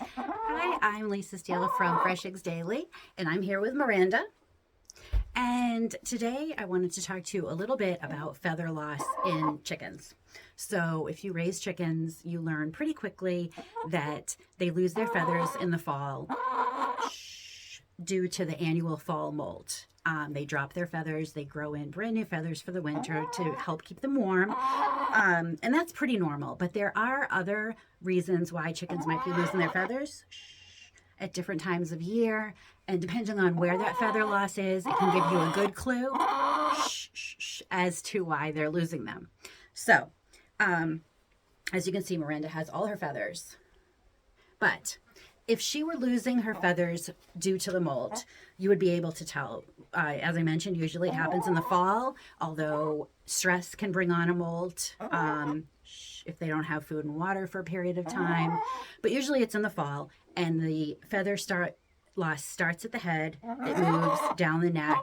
Hi, I'm Lisa Steele from Fresh Eggs Daily, and I'm here with Miranda. And today I wanted to talk to you a little bit about feather loss in chickens. So, if you raise chickens, you learn pretty quickly that they lose their feathers in the fall due to the annual fall molt. They drop their feathers, they grow in brand new feathers for the winter to help keep them warm. And that's pretty normal. But there are other reasons why chickens might be losing their feathers at different times of year. And depending on where that feather loss is, it can give you a good clue as to why they're losing them. So, as you can see, Miranda has all her feathers. But if she were losing her feathers due to the molt, you would be able to tell. As I mentioned, usually it happens in the fall, although stress can bring on a molt if they don't have food and water for a period of time. But usually it's in the fall, and the feather loss starts at the head. It moves down the neck,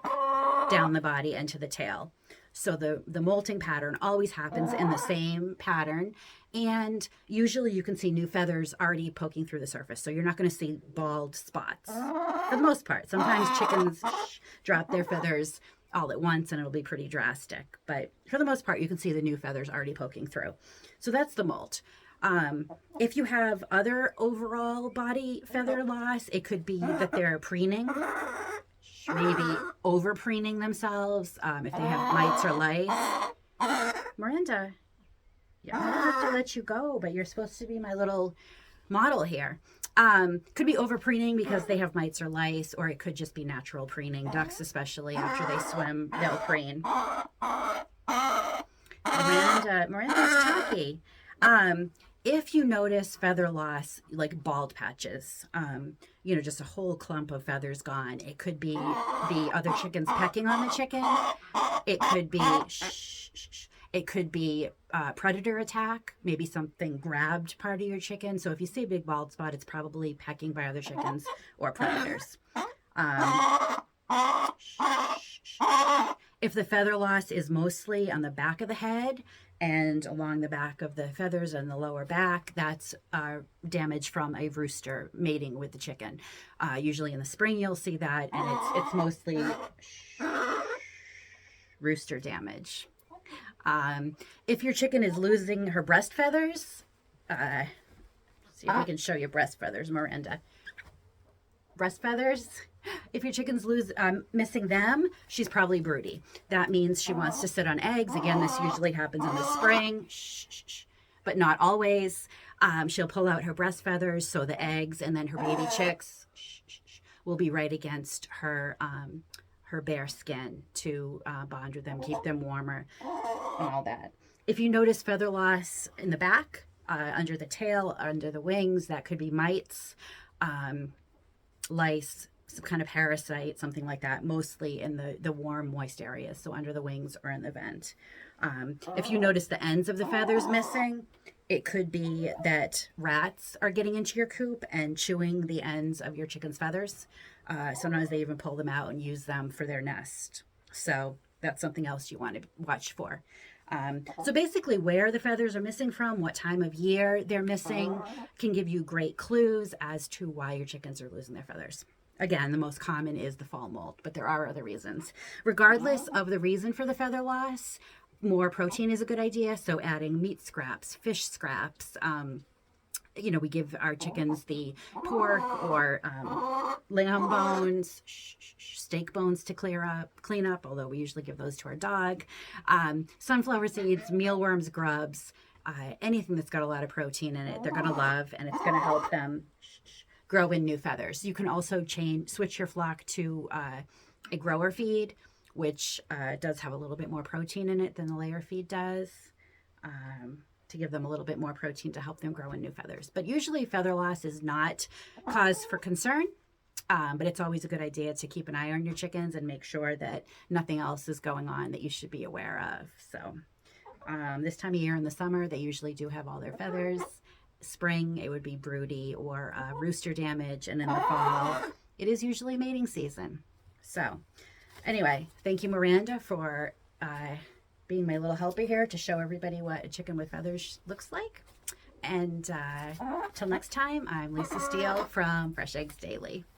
down the body, and to the tail. So the molting pattern always happens in the same pattern. And usually you can see new feathers already poking through the surface. So you're not going to see bald spots for the most part. Sometimes chickens drop their feathers all at once and it'll be pretty drastic. But for the most part, you can see the new feathers already poking through. So that's the molt. If you have other overall body feather loss, it could be that they're preening, maybe overpreening themselves, if they have mites or lice. Miranda, yeah, I'm gonna have to let you go, but you're supposed to be my little model here. Could be overpreening because they have mites or lice, or it could just be natural preening. Ducks, especially after they swim, they'll preen. Miranda's talky. If you notice feather loss, like bald patches, just a whole clump of feathers gone, it could be the other chickens pecking on the chicken. It could be predator attack. Maybe something grabbed part of your chicken. So if you see a big bald spot, it's probably pecking by other chickens or predators. If the feather loss is mostly on the back of the head and along the back of the feathers and the lower back, that's damage from a rooster mating with the chicken. Usually in the spring you'll see that, and it's mostly rooster damage. If your chicken is losing her breast feathers, see if we can show you breast feathers, Miranda. Breast feathers. If your chicken's missing them, she's probably broody. That means she wants to sit on eggs. Again, this usually happens in the spring, but not always. She'll pull out her breast feathers, so the eggs and then her baby chicks will be right against her bare skin to bond with them, keep them warmer, and all that. If you notice feather loss in the back, under the tail, under the wings, that could be mites, lice, some kind of parasite, something like that, mostly in the warm, moist areas, so under the wings or in the vent. If you notice the ends of the feathers missing, it could be that rats are getting into your coop and chewing the ends of your chicken's feathers. Sometimes they even pull them out and use them for their nest. So that's something else you want to watch for. So basically where the feathers are missing from, what time of year they're missing, can give you great clues as to why your chickens are losing their feathers. Again, the most common is the fall molt, but there are other reasons. Regardless of the reason for the feather loss, more protein is a good idea. So adding meat scraps, fish scraps, we give our chickens the pork or lamb bones, steak bones to clean up, although we usually give those to our dog. Sunflower seeds, mealworms, grubs, anything that's got a lot of protein in it, they're going to love, and it's going to help them grow in new feathers. You can also switch your flock to a grower feed, which does have a little bit more protein in it than the layer feed does, to give them a little bit more protein to help them grow in new feathers. But usually feather loss is not cause for concern, but it's always a good idea to keep an eye on your chickens and make sure that nothing else is going on that you should be aware of. So this time of year in the summer, they usually do have all their feathers. Spring, it would be broody or rooster damage, and in the fall, it is usually mating season. So anyway, thank you, Miranda, for being my little helper here to show everybody what a chicken with feathers looks like. And till next time, I'm Lisa Steele from Fresh Eggs Daily.